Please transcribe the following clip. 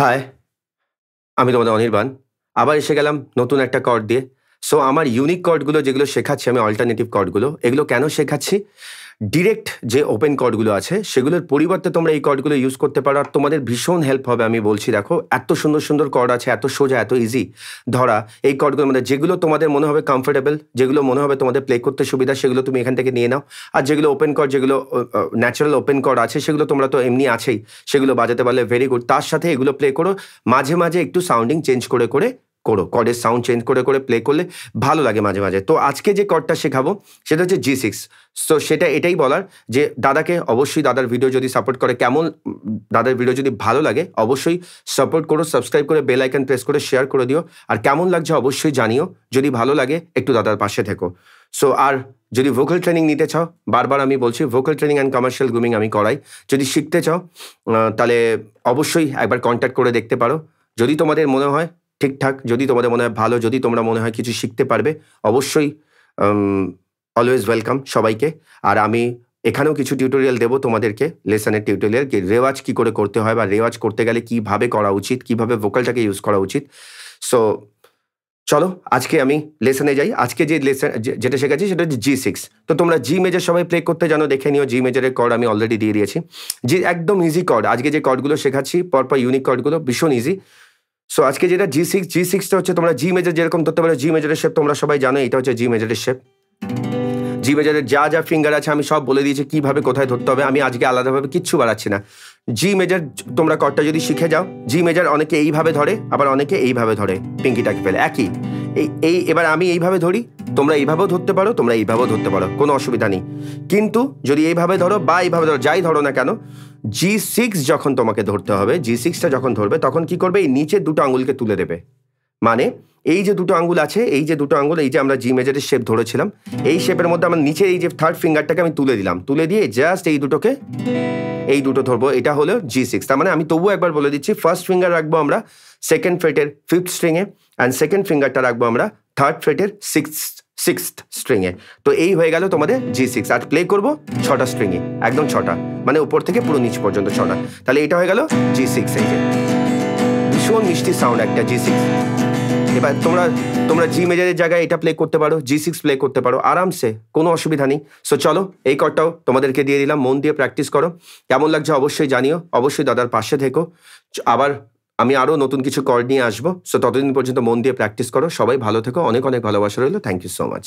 High, আমি তোমাদের অনির্বাণ। আবার এসে গেলাম নতুন একটা কর্ড দিয়ে। সো আমার ইউনিক কর্ডগুলো যেগুলো শেখাচ্ছি আমি অল্টারনেটিভ কর্ডগুলো, এগুলো কেন শেখাচ্ছি? ডিরেক্ট যে ওপেন কর্ডগুলো আছে সেগুলোর পরিবর্তে তোমরা এই কর্ডগুলো ইউজ করতে পারো আর তোমাদের ভীষণ হেল্প হবে আমি বলছি। দেখো এত সুন্দর সুন্দর কর্ড আছে, এত সোজা, এত ইজি ধরা। এই কর্ডগুলোর মধ্যে যেগুলো তোমাদের মনে হবে কমফোর্টেবল, যেগুলো মনে হবে তোমাদের প্লে করতে সুবিধা, সেগুলো তুমি এখান থেকে নিয়ে নাও। আর যেগুলো ওপেন কর্ড, যেগুলো ন্যাচারাল ওপেন কর্ড আছে, সেগুলো তোমরা তো এমনি আছেই, সেগুলো বাজাতে পারলে ভেরি গুড। তার সাথে এগুলো প্লে করো, মাঝে মাঝে একটু সাউন্ডিং চেঞ্জ করে করে করো, কর্ডের সাউন্ড চেঞ্জ করে করে প্লে করলে ভালো লাগে মাঝে মাঝে। তো আজকে যে কর্ডটা শেখাবো সেটা হচ্ছে G6। সো সেটা এটাই বলার যে দাদাকে অবশ্যই, দাদার ভিডিও যদি সাপোর্ট করে, কেমন দাদার ভিডিও যদি ভালো লাগে অবশ্যই সাপোর্ট করো, সাবস্ক্রাইব করে বেল আইকন প্রেস করে শেয়ার করে দিও। আর কেমন লাগছে অবশ্যই জানিও, যদি ভালো লাগে একটু দাদার পাশে থেকো। সো আর যদি ভোকাল ট্রেনিং নিতে চাও, বারবার আমি বলছি vocal training and commercial grooming আমি করাই। যদি শিখতে চাও তাহলে অবশ্যই একবার কন্ট্যাক্ট করে দেখতে পারো। যদি তোমাদের মনে হয় ঠিকঠাক, যদি তোমাদের মনে হয় ভালো, যদি তোমরা মনে হয় কিছু শিখতে পারবে, অবশ্যই অলওয়েজ ওয়েলকাম সবাইকে। আর আমি এখানেও কিছু টিউটোরিয়াল দেবো তোমাদেরকে, লেসনের টিউটোরিয়াল, রেওয়াজ কী করে করতে হয় বা রেওয়াজ করতে গেলে কীভাবে করা উচিত, কীভাবে ভোকালটাকে ইউজ করা উচিত। সো চলো আজকে আমি লেসনে যাই। আজকে যে লেসন যেটা শেখাচ্ছি সেটা হচ্ছে G6। তো তোমরা জি মেজর সবাই প্লে করতে জানো, দেখে নিও। জি মেজরের কর্ড আমি অলরেডি দিয়ে দিয়েছি। একদম ইজি কর্ড। আজকে যে কর্ডগুলো শেখাচ্ছি পরপর ইউনিক কর্ডগুলো ভীষণ ইজি। সো আজকে যেটা G6টা হচ্ছে, তোমরা জি মেজর যেরকম ধরতে পারো, জি মেজরের শেপ তোমরা সবাই জানো, এটা হচ্ছে জি মেজরের শেপ। জি মেজরের যা যা ফিঙ্গার আছে আমি সব বলে দিয়েছি কিভাবে কোথায় ধরতে হবে। আমি আজকে আলাদাভাবে কিচ্ছু বাড়াচ্ছি না। জি মেজর তোমরা কর্ডটা যদি শিখে যাও, জি মেজর অনেকে এইভাবে ধরে, আবার অনেকে এইভাবে ধরে, পিঙ্কিটাকে ফেলে একই। এবার আমি এইভাবে ধরি, তোমরা এইভাবেও ধরতে পারো, তোমরা এইভাবেও ধরতে পারো, কোনো অসুবিধা নেই। কিন্তু যদি এইভাবে ধরো বা এইভাবে ধরো, যাই ধরো না কেন, G6 যখন তোমাকে ধরতে হবে, G6টা যখন ধরবে তখন কি করবে, এই নিচের দুটো আঙুলকে তুলে দেবে। মানে এই যে দুটো আঙুল আছে, এই যে দুটো আঙুল, এই যে আমরা জি মেজরের শেপ ধরেছিলাম, এই শেপের মধ্যে আমার নিচে এই যে থার্ড ফিঙ্গারটাকে আমি তুলে দিলাম, তুলে দিয়ে জাস্ট এই দুটো ধরবো। এটা হলো G6। তার মানে আমি তবুও একবার বলে দিচ্ছি, ফার্স্ট ফিঙ্গার রাখবো আমরা সেকেন্ড ফ্রেটের 5th স্ট্রিংয়ে, অ্যান্ড সেকেন্ড ফিঙ্গারটা রাখবো আমরা থার্ড ফ্রেটের 6th স্ট্রিংয়ে। তো এই হয়ে গেল তোমাদের G6। আর প্লে করবো 6টা স্ট্রিংয়ে, একদম 6টা, মানে উপর থেকে পুরো নিচ পর্যন্ত 6টা। তাহলে এটা হয়ে গেল G6। এই যে ভীষণ মিষ্টি সাউন্ড একটা G6। এবার তোমরা জি মেজরের জায়গায় এটা প্লে করতে পারো, G6 প্লে করতে পারো আরামসে, কোনো অসুবিধা নেই। সো চলো এই কর্ডটাও তোমাদেরকে দিয়ে দিলাম, মন দিয়ে প্র্যাকটিস করো। কেমন লাগছে অবশ্যই জানিও, অবশ্যই দাদার পাশে থেকো। আবার আমি আরও নতুন কিছু কর্ড নিয়ে আসবো। সো ততদিন পর্যন্ত মন দিয়ে প্র্যাকটিস করো। সবাই ভালো থেকো, অনেক অনেক ভালোবাসা রইলো। Thank you so much.